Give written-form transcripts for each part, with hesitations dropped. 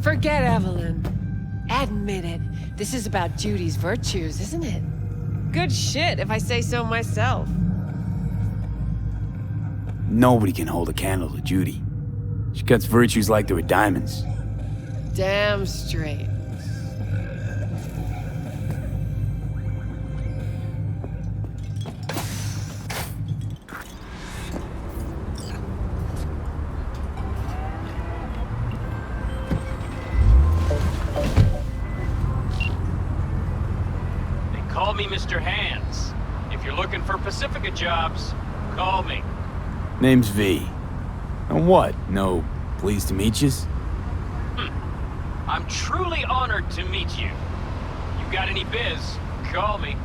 Forget Evelyn. Admit it. This is about Judy's virtues, isn't it? Good shit, if I say so myself. Nobody can hold a candle to Judy. She cuts virtues like they were diamonds. Damn straight. Call me Mr. Hands. If you're looking for Pacifica jobs, call me. Name's V. And what? No, pleased to meet yous? I'm truly honored to meet you. You got any biz, call me.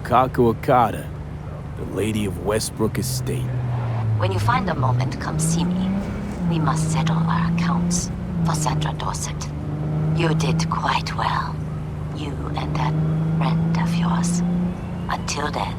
Wakako Okada, the Lady of Westbrook Estate. When you find a moment, come see me. We must settle our accounts for Sandra Dorset. You did quite well. You and that friend of yours. Until then.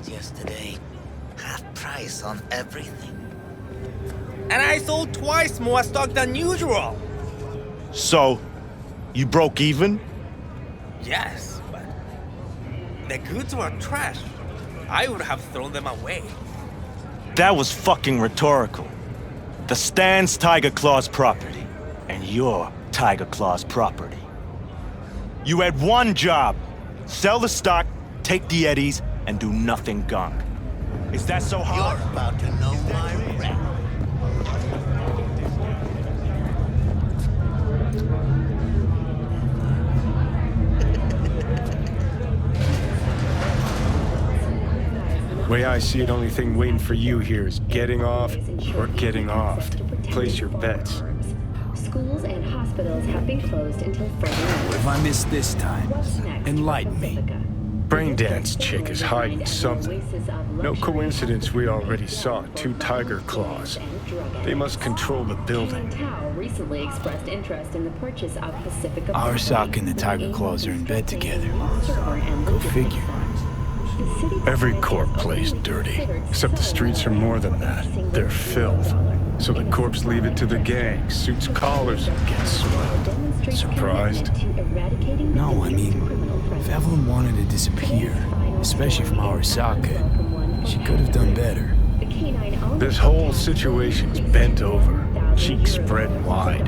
Yesterday, half price on everything. And I sold twice more stock than usual. So, you broke even? Yes, but the goods were trash. I would have thrown them away. That was fucking rhetorical. The stand's Tiger Claw's property, and you're Tiger Claw's property. You had one job: sell the stock, take the eddies, and do nothing gunk. Is that so hard? You're about to know my rap. Way I see it, only thing waiting for you here is getting off or getting offed. Place your bets. Schools and hospitals have been closed until further What notice. have I missed this time? What's next Enlighten for me. Pacifica? Braindance chick is hiding something. No coincidence we already saw 2 tiger claws. They must control the building. Tao recently expressed interest in the purchase of Pacifica. Arsak and the Tiger Claws are in bed together. Go figure. Every corp plays dirty, except the streets are more than that. They're filth. So the corps leave it to the gang, suits collars, and gets swept. Surprised? No, I mean, if Evelyn wanted to disappear, especially from Arasaka, she could have done better. This whole situation's bent over, cheeks spread wide.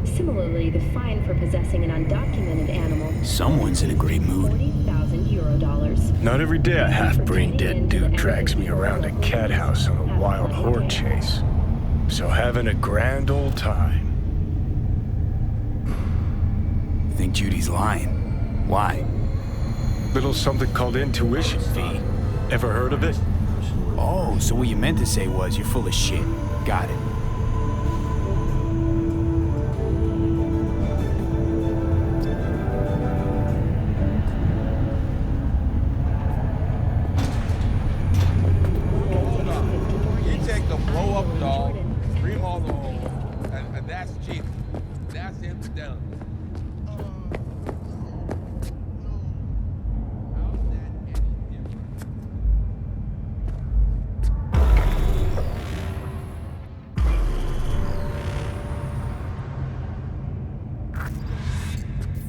Similarly, the fine for possessing an undocumented animal. Someone's in a great mood. $40,000. Not every day a half-brain dead dude drags me around a cat house on a wild horde chase. So having a grand old time. Think Judy's lying. Why? Little something called intuition, V. Ever heard of it? Oh, so what you meant to say was you're full of shit. Got it. You take the blow-up doll, remodel the hole, and that's cheap. That's infidelity.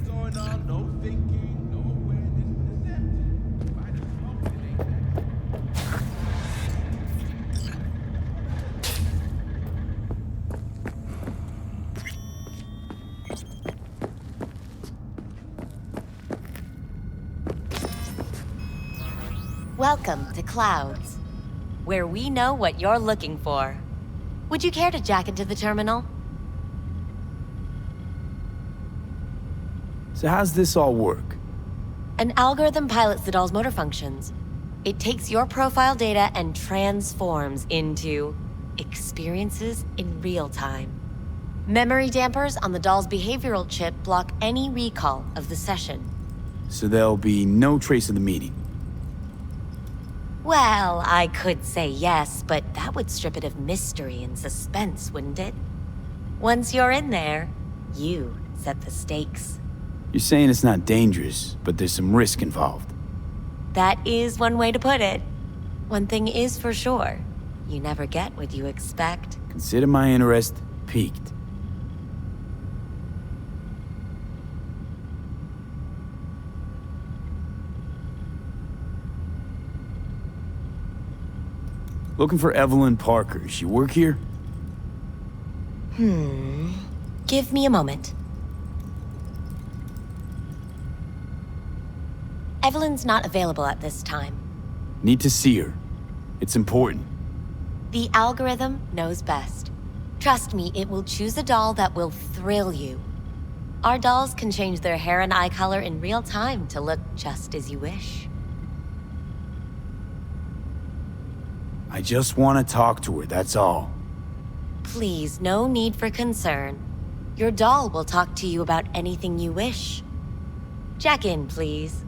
Going on, no thinking, no awareness, deception. By the smoke, it ain't that. Welcome to Clouds, where we know what you're looking for. Would you care to jack into the terminal? So how's this all work? An algorithm pilots the doll's motor functions. It takes your profile data and transforms into experiences in real time. Memory dampers on the doll's behavioral chip block any recall of the session. So there'll be no trace of the meeting. Well, I could say yes, but that would strip it of mystery and suspense, wouldn't it? Once you're in there, you set the stakes. You're saying it's not dangerous, but there's some risk involved. That is one way to put it. One thing is for sure, you never get what you expect. Consider my interest piqued. Looking for Evelyn Parker. She work here? Give me a moment. Evelyn's not available at this time. Need to see her. It's important. The algorithm knows best. Trust me, it will choose a doll that will thrill you. Our dolls can change their hair and eye color in real time to look just as you wish. I just want to talk to her, that's all. Please, no need for concern. Your doll will talk to you about anything you wish. Jack in, please.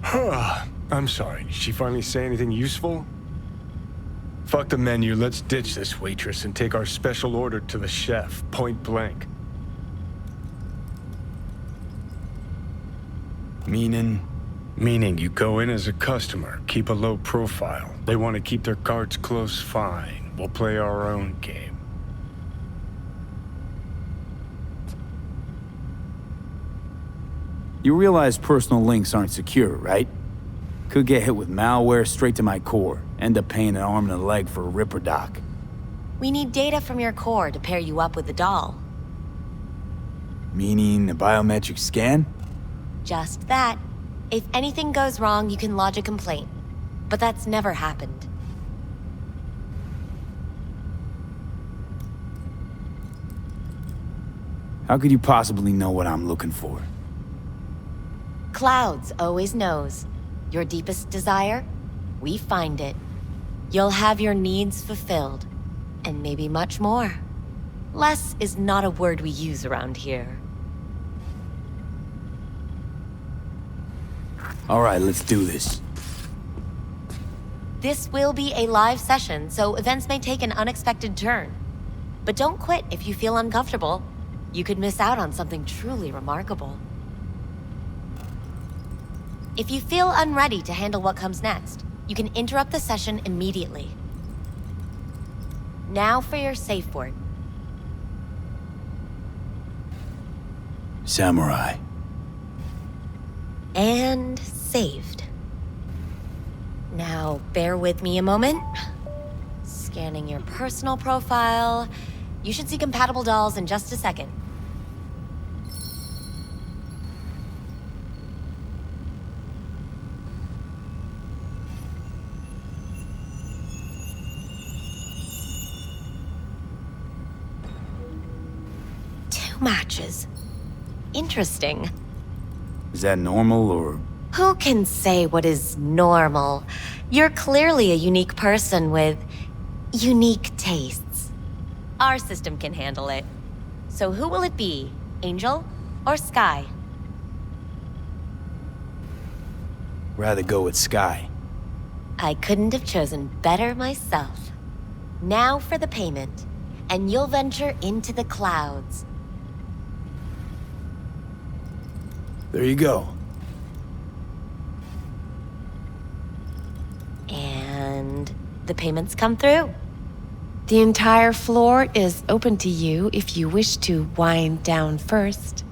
I'm sorry, did she finally say anything useful? Fuck the menu, let's ditch this waitress and take our special order to the chef, point blank. Meaning? Meaning you go in as a customer, keep a low profile. They want to keep their cards close, fine. We'll play our own game. You realize personal links aren't secure, right? Could get hit with malware straight to my core. End up paying an arm and a leg for a Ripper doc. We need data from your core to pair you up with the doll. Meaning a biometric scan? Just that. If anything goes wrong, you can lodge a complaint. But that's never happened. How could you possibly know what I'm looking for? Clouds always knows. Your deepest desire? We find it. You'll have your needs fulfilled. and maybe much more. Less is not a word we use around here. All right, let's do this. This will be a live session, so events may take an unexpected turn. But don't quit if you feel uncomfortable. You could miss out on something truly remarkable. If you feel unready to handle what comes next, you can interrupt the session immediately. Now for your safe word. Samurai. And saved. Now, bear with me a moment. Scanning your personal profile. You should see compatible dolls in just a second. Two matches. Interesting. Is that normal or... Who can say what is normal? You're clearly a unique person with unique tastes. Our system can handle it. So who will it be? Angel or Sky? Rather go with Sky. I couldn't have chosen better myself. Now for the payment, and you'll venture into the clouds. There you go. And the payments come through. The entire floor is open to you if you wish to wind down first.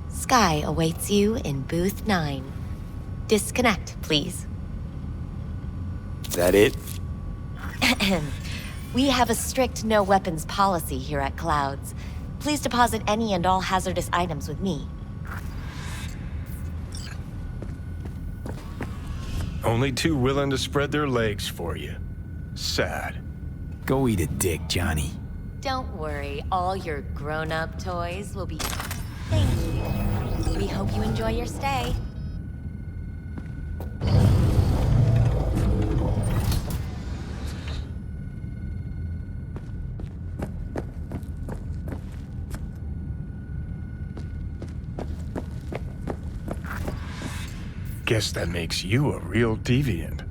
Sky awaits you in booth 9. Disconnect, please. Is that it? We have a strict no weapons policy here at Clouds. Please deposit any and all hazardous items with me. Only two willing to spread their legs for you. Sad. Go eat a dick, Johnny. Don't worry, all your grown-up toys will be... Thank you. We hope you enjoy your stay. Guess that makes you a real deviant.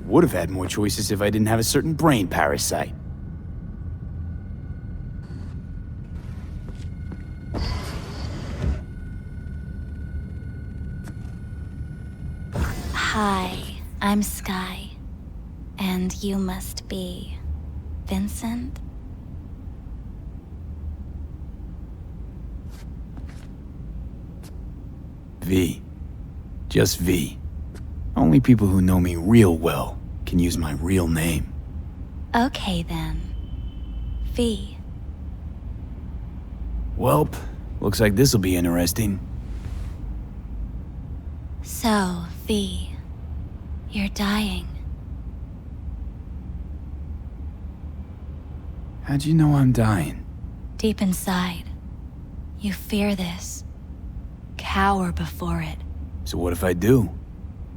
Would have had more choices if I didn't have a certain brain parasite. Hi, I'm Sky. And you must be... Vincent? V. Just V. Only people who know me real well can use my real name. Okay then. V. Welp, looks like this'll be interesting. So, V. You're dying. How'd you know I'm dying? Deep inside, you fear this. Cower before it. So what if I do?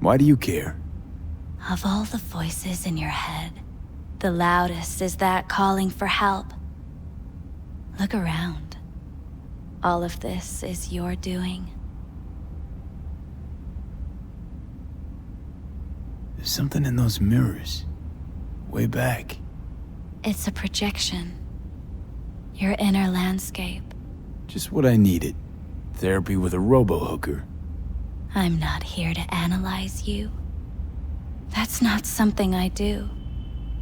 Why do you care? Of all the voices in your head, the loudest is that calling for help. Look around. All of this is your doing. There's something in those mirrors. Way back. It's a projection. Your inner landscape. Just what I needed. Therapy with a robo-hooker. I'm not here to analyze you. That's not something I do.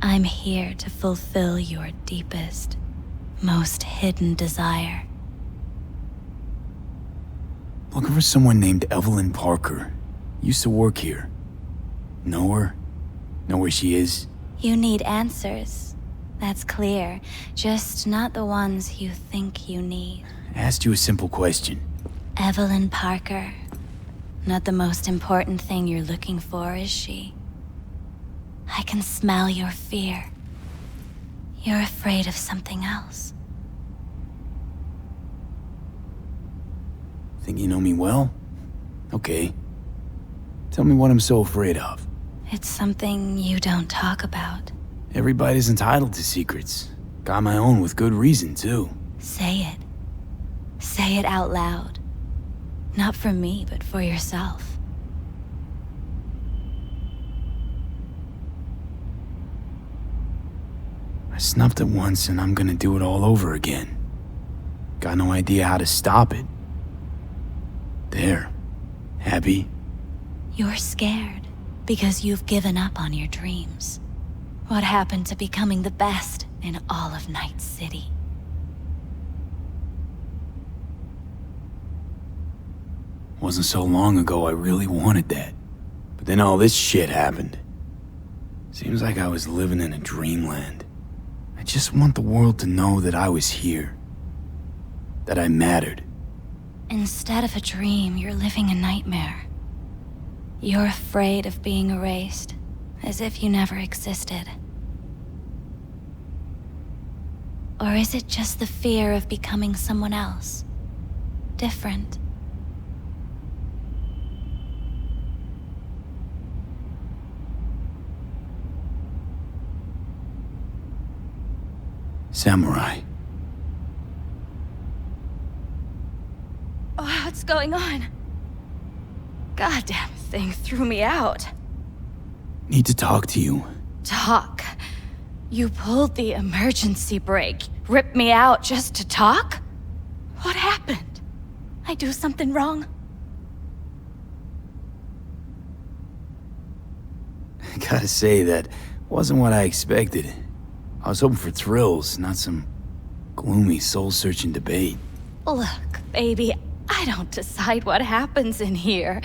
I'm here to fulfill your deepest, most hidden desire. Looking for someone named Evelyn Parker. Used to work here. Know her? Know where she is? You need answers. That's clear. Just not the ones you think you need. I asked you a simple question. Evelyn Parker. Not the most important thing you're looking for, is she? I can smell your fear. You're afraid of something else. Think you know me well? Okay. Tell me what I'm so afraid of. It's something you don't talk about. Everybody's entitled to secrets. Got my own with good reason, too. Say it. Say it out loud. Not for me, but for yourself. I snubbed it once and I'm gonna do it all over again. Got no idea how to stop it. There. Happy? You're scared because you've given up on your dreams. What happened to becoming the best in all of Night City? Wasn't so long ago I really wanted that. But then all this shit happened. Seems like I was living in a dreamland. I just want the world to know that I was here. That I mattered. Instead of a dream, you're living a nightmare. You're afraid of being erased, as if you never existed. Or is it just the fear of becoming someone else? Different? Samurai. Oh, what's going on? Goddamn thing threw me out. Need to talk to you. Talk? You pulled the emergency brake, ripped me out just to talk? What happened? I do something wrong? I gotta say, that wasn't what I expected. I was hoping for thrills, not some gloomy, soul-searching debate. Look, baby, I don't decide what happens in here.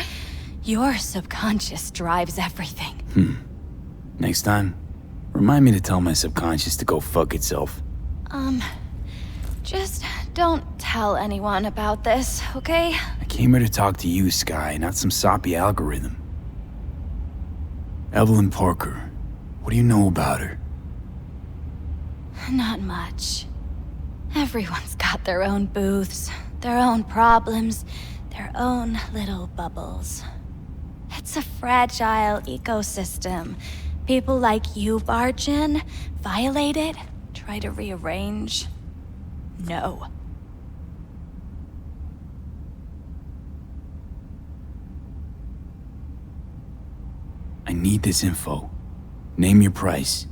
Your subconscious drives everything. Next time, remind me to tell my subconscious to go fuck itself. Just don't tell anyone about this, okay? I came here to talk to you, Sky, not some soppy algorithm. Evelyn Parker, what do you know about her? Not much. Everyone's got their own booths, their own problems, their own little bubbles. It's a fragile ecosystem. People like you barge in, violate it, try to rearrange. No. I need this info. Name your price.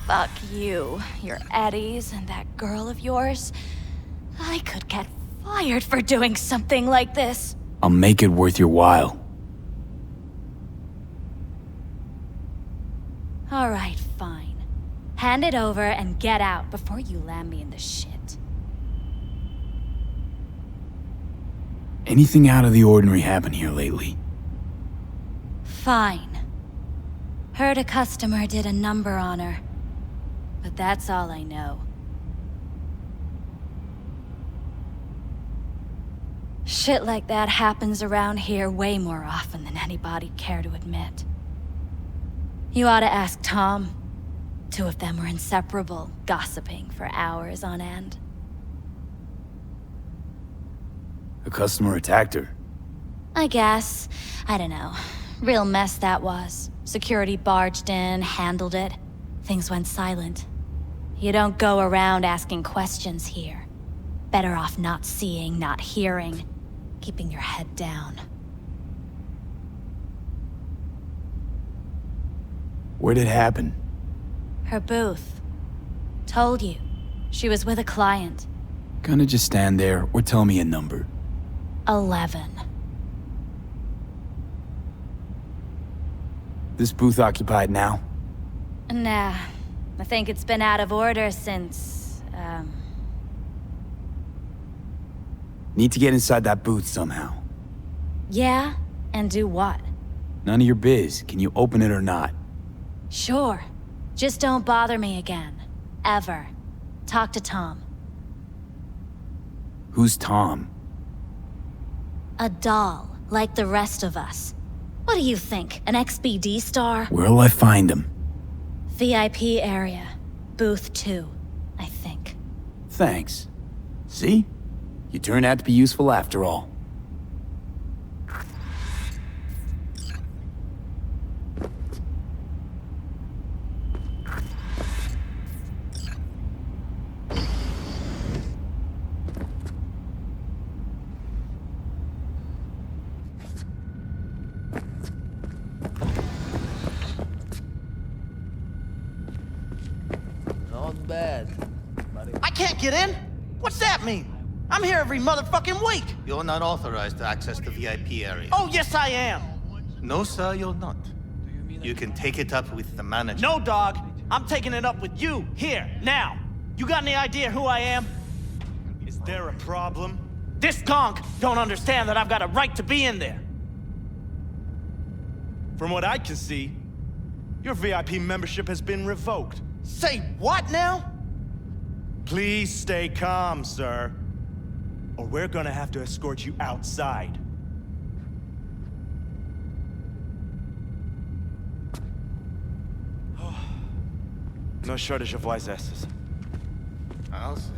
Fuck you, your Eddies, and that girl of yours. I could get fired for doing something like this. I'll make it worth your while. All right, fine. Hand it over and get out before you land me in the shit. Anything out of the ordinary happen here lately? Fine. Heard a customer did a number on her. But that's all I know. Shit like that happens around here way more often than anybody'd care to admit. You ought to ask Tom. Two of them were inseparable, gossiping for hours on end. A customer attacked her. I guess. I don't know. Real mess that was. Security barged in, handled it. Things went silent. You don't go around asking questions here. Better off not seeing, not hearing. Keeping your head down. Where'd it happen? Her booth. Told you. She was with a client. Gonna just stand there or tell me a number. 11. This booth occupied now? Nah. I think it's been out of order since, Need to get inside that booth somehow. Yeah? And do what? None of your biz. Can you open it or not? Sure. Just don't bother me again. Ever. Talk to Tom. Who's Tom? A doll, like the rest of us. What do you think, an XBD star? Where'll I find him? VIP area. Booth 2, I think. Thanks. See? You turned out to be useful after all. Not bad. I can't get in? What's that mean? I'm here every motherfucking week. You're not authorized to access the VIP area. Oh, yes, I am. No, sir, you're not. You can take it up with the manager. No, dog. I'm taking it up with you, here, now. You got any idea who I am? Is there a problem? This gonk don't understand that I've got a right to be in there. From what I can see, your VIP membership has been revoked. Say what now? Please stay calm, sir. Or we're gonna have to escort you outside. No shortage of wise asses. I'll see.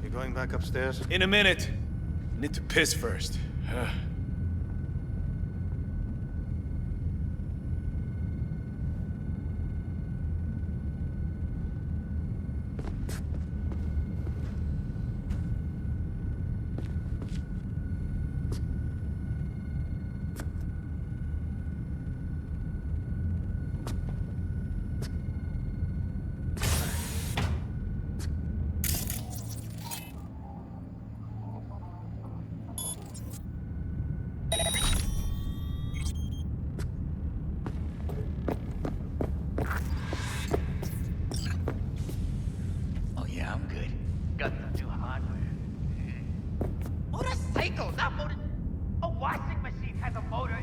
You're going back upstairs? In a minute. Need to piss first. Oh yeah, I'm good. Got the new hardware. Motorcycle, not motor... A washing machine has a motor.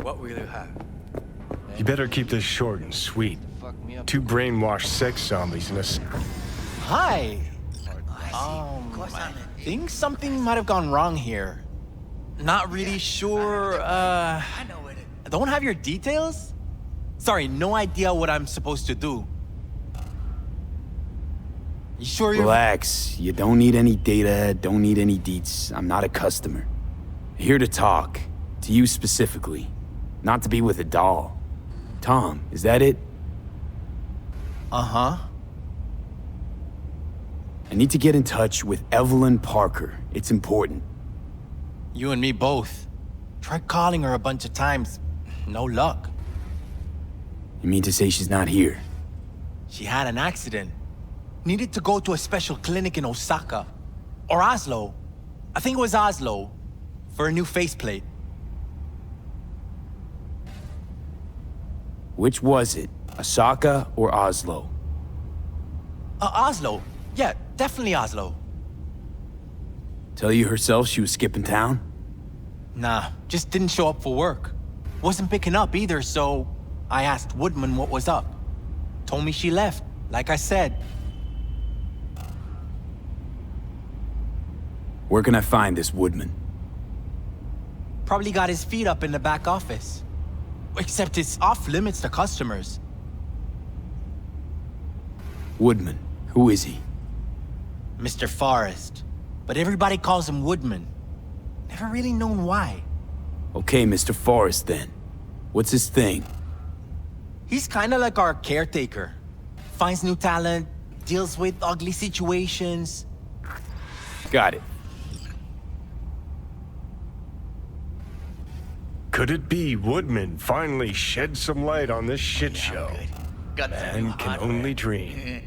What will you have? You better keep this short and sweet. Two brainwashed sex zombies in a... Hi. I think something might have gone wrong here. Not really sure, I don't have your details? Sorry, no idea what I'm supposed to do. You sure you're... Relax. You don't need any data, don't need any deets. I'm not a customer. Here to talk. To you specifically. Not to be with a doll. Tom, is that it? Uh-huh. I need to get in touch with Evelyn Parker. It's important. You and me both. Tried calling her a bunch of times. No luck. You mean to say she's not here? She had an accident. Needed to go to a special clinic in Osaka. Or Oslo. I think it was Oslo. For a new faceplate. Which was it? Osaka or Oslo? Oslo. Yeah, definitely Oslo. Tell you herself she was skipping town? Nah, just didn't show up for work. Wasn't picking up either, so I asked Woodman what was up. Told me she left, like I said. Where can I find this Woodman? Probably got his feet up in the back office. Except it's off limits to customers. Woodman, who is he? Mr. Forrest. But everybody calls him Woodman. Never really known why. Okay, Mr. Forrest then. What's his thing? He's kinda like our caretaker. Finds new talent, deals with ugly situations. Got it. Could it be Woodman finally shed some light on this shit show? Man can only dream.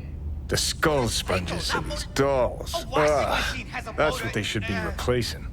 The skull sponges and these dolls. That's what they should be replacing.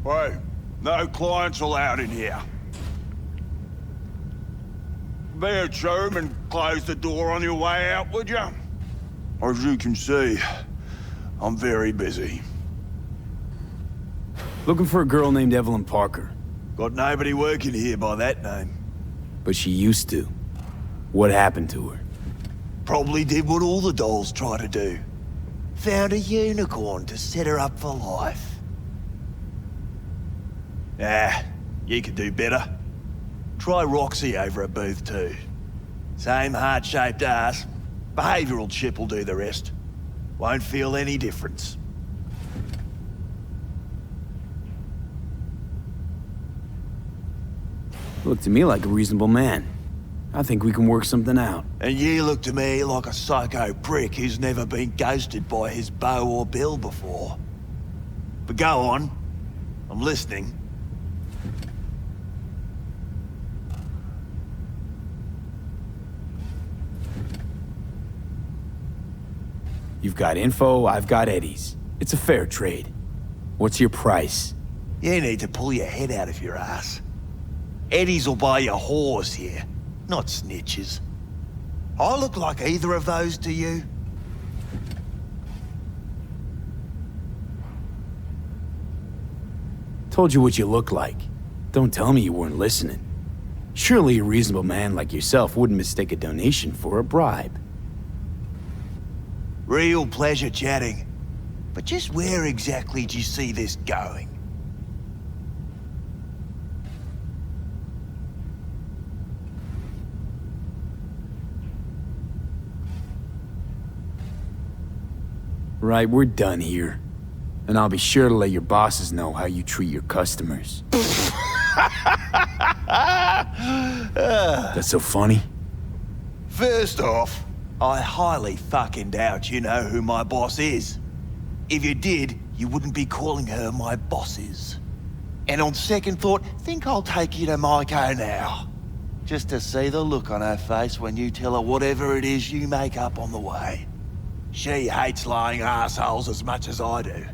Hey, no clients allowed in here. Be a chum and close the door on your way out, would you? As you can see, I'm very busy. Looking for a girl named Evelyn Parker. Got nobody working here by that name. But she used to. What happened to her? Probably did what all the dolls try to do. Found a unicorn to set her up for life. Ah, you could do better. Try Roxy over at Booth 2. Same heart-shaped ass. Behavioural chip will do the rest. Won't feel any difference. Look to me like a reasonable man. I think we can work something out. And you look to me like a psycho prick who's never been ghosted by his beau or bill before. But go on. I'm listening. You've got info, I've got Eddie's. It's a fair trade. What's your price? You need to pull your head out of your ass. Eddie's will buy you whores here, not snitches. I look like either of those to you? Told you what you look like. Don't tell me you weren't listening. Surely a reasonable man like yourself wouldn't mistake a donation for a bribe. Real pleasure chatting. But just where exactly do you see this going? Right, we're done here. And I'll be sure to let your bosses know how you treat your customers. That's so funny? First off, I highly fucking doubt you know who my boss is. If you did, you wouldn't be calling her my bosses. And on second thought, think I'll take you to Maiko now. Just to see the look on her face when you tell her whatever it is you make up on the way. She hates lying assholes as much as I do.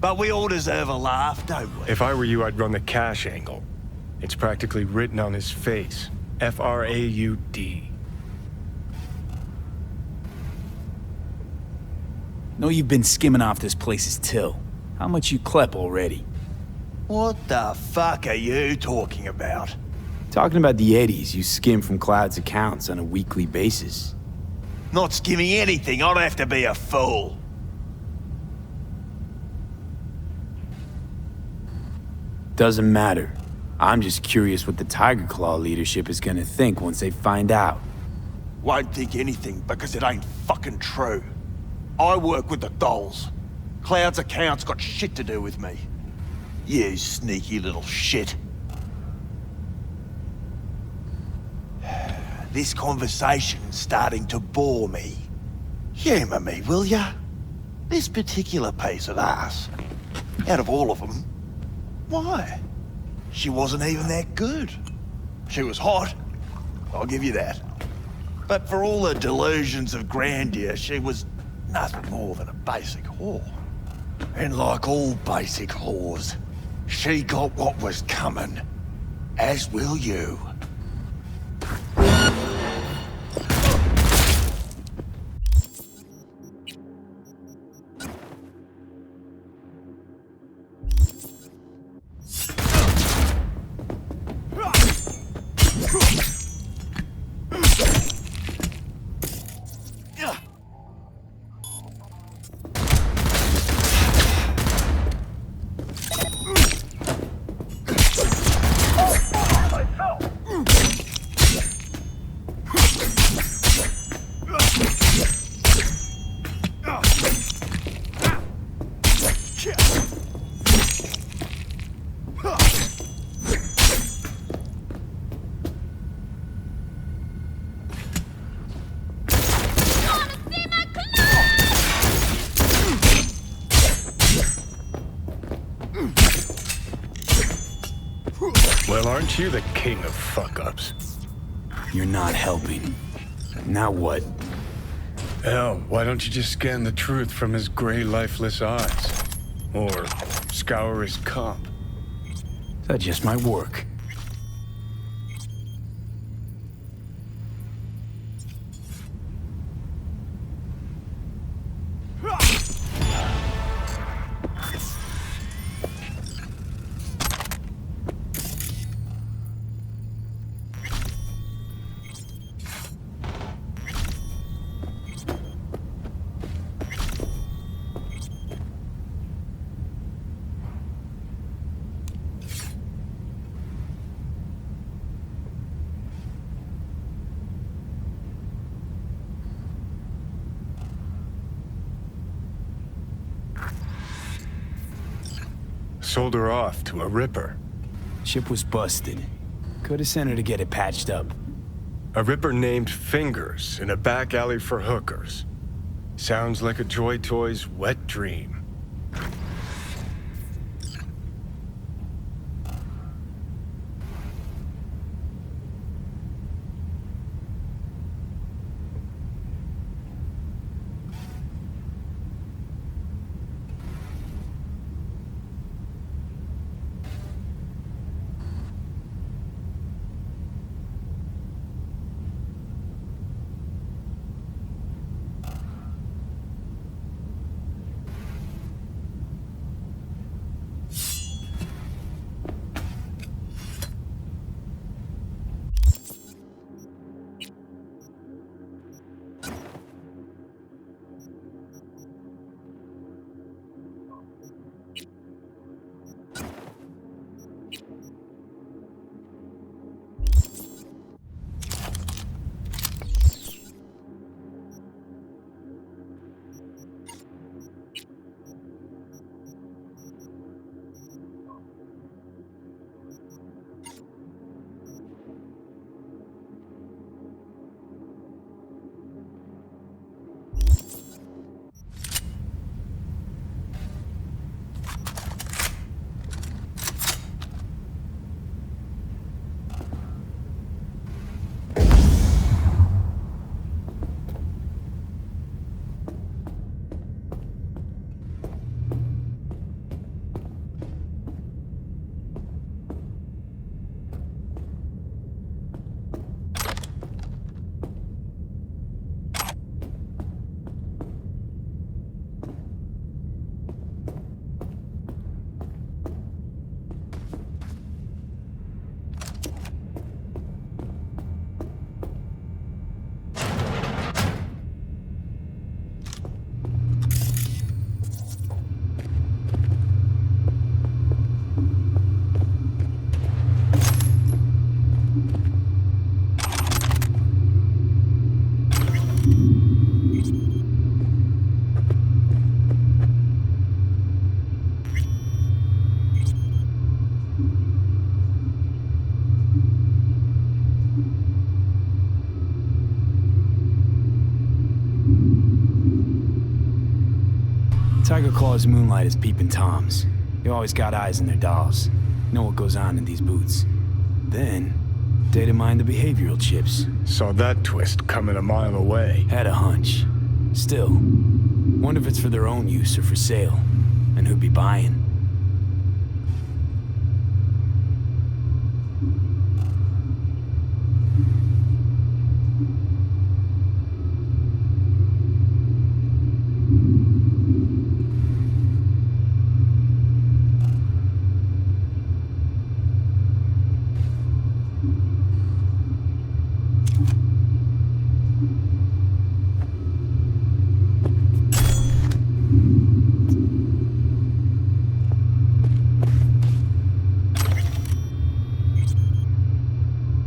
But we all deserve a laugh, don't we? If I were you, I'd run the cash angle. It's practically written on his face. F-R-A-U-D. Know you've been skimming off this place's till. How much you clep already? What the fuck are you talking about? Talking about the eddies you skim from Cloud's accounts on a weekly basis. Not skimming anything, I'd have to be a fool. Doesn't matter. I'm just curious what the Tiger Claw leadership is gonna think once they find out. Won't think anything because it ain't fucking true. I work with the dolls. Cloud's accounts got shit to do with me. You sneaky little shit. This conversation's starting to bore me. Humour me, will ya? This particular piece of ass, out of all of them, why? She wasn't even that good. She was hot, I'll give you that. But for all her delusions of grandeur, she was nothing more than a basic whore. And like all basic whores, she got what was coming, as will you. Well, aren't you the king of fuck-ups? You're not helping. Now what? Hell, why don't you just scan the truth from his gray, lifeless eyes? Or scour his comp? That just might work. Sold her off to a Ripper. Ship was busted. Could have sent her to get it patched up. A Ripper named Fingers in a back alley for hookers. Sounds like a Joy Toy's wet dream. Tiger Claw's moonlight is peeping Toms. They always got eyes in their dolls. Know what goes on in these boots. Then, data mine the behavioral chips. Saw that twist coming a mile away. Had a hunch. Still, wonder if it's for their own use or for sale. And who'd be buying.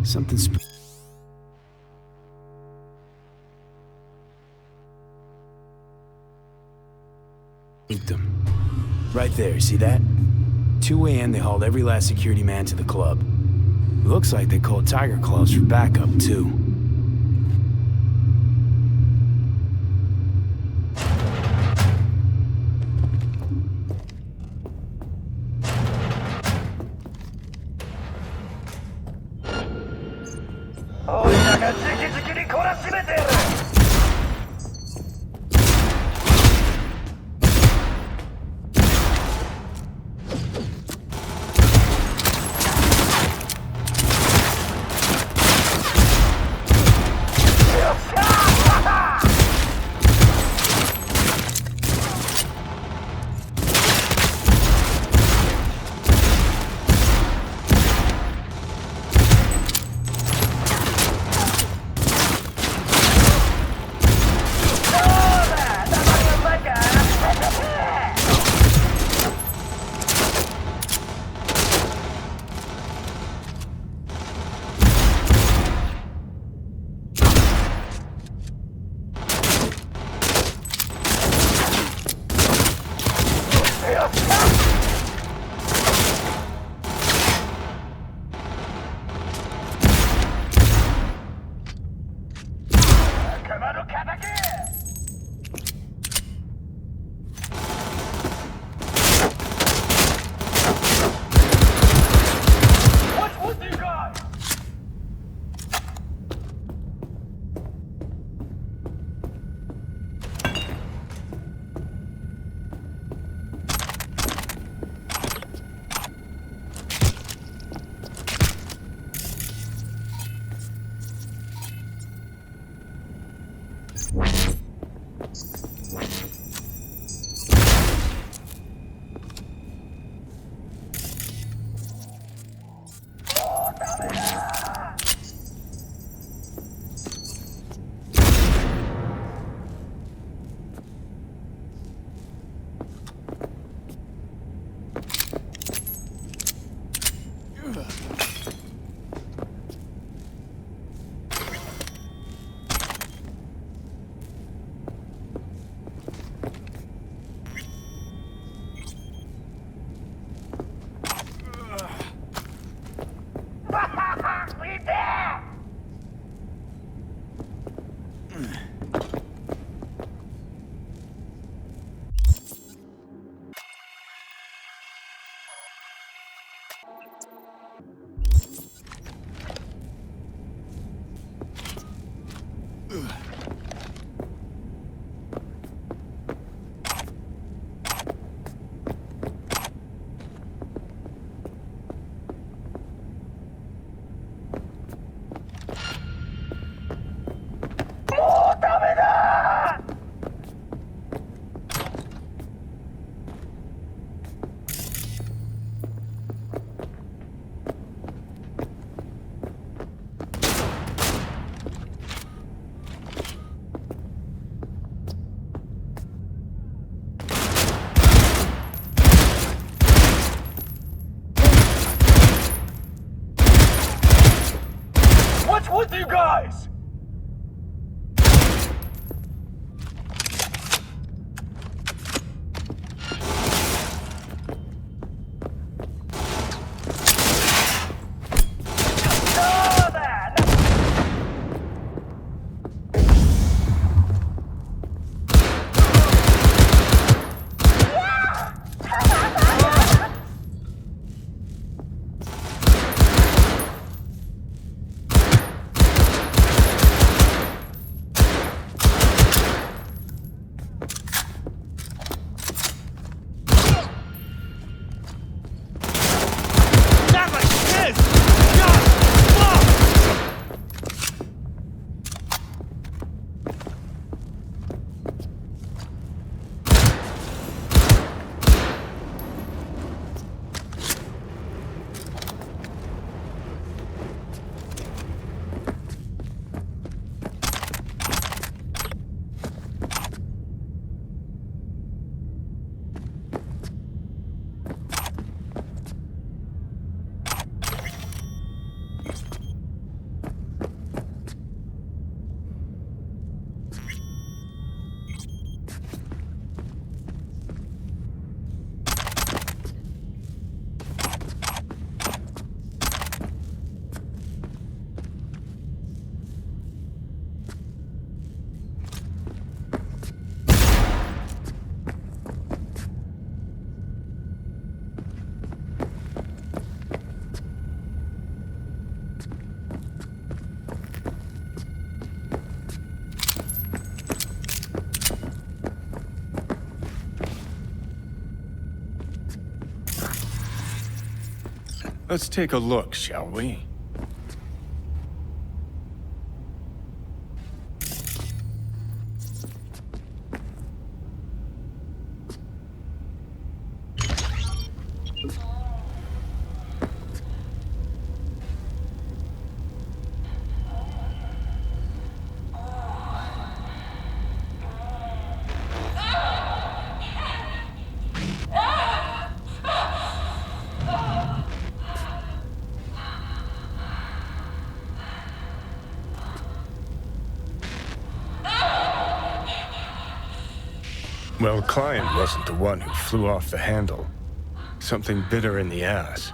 Something spooked them. Right there, see that? 2 a.m. they hauled every last security man to the club. Looks like they called Tiger Claws for backup, too. What's with you guys? Let's take a look, shall we? Well, Client wasn't the one who flew off the handle. Something bit her in the ass.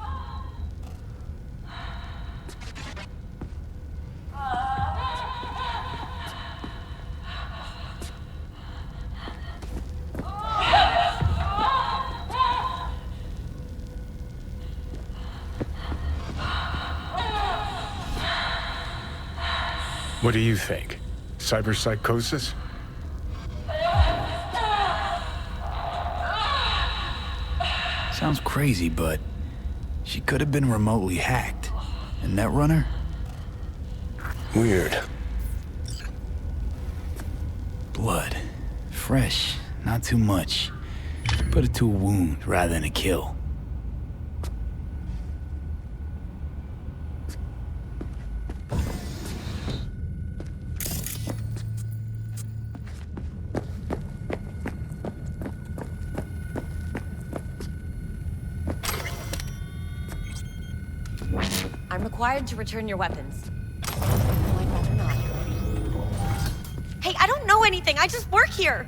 What do you think? Cyberpsychosis? Sounds crazy, but she could have been remotely hacked. And Netrunner? Weird. Blood. Fresh, not too much. Put it to a wound rather than a kill. I'm required to return your weapons. No, I'd rather not. Hey, I don't know anything. I just work here.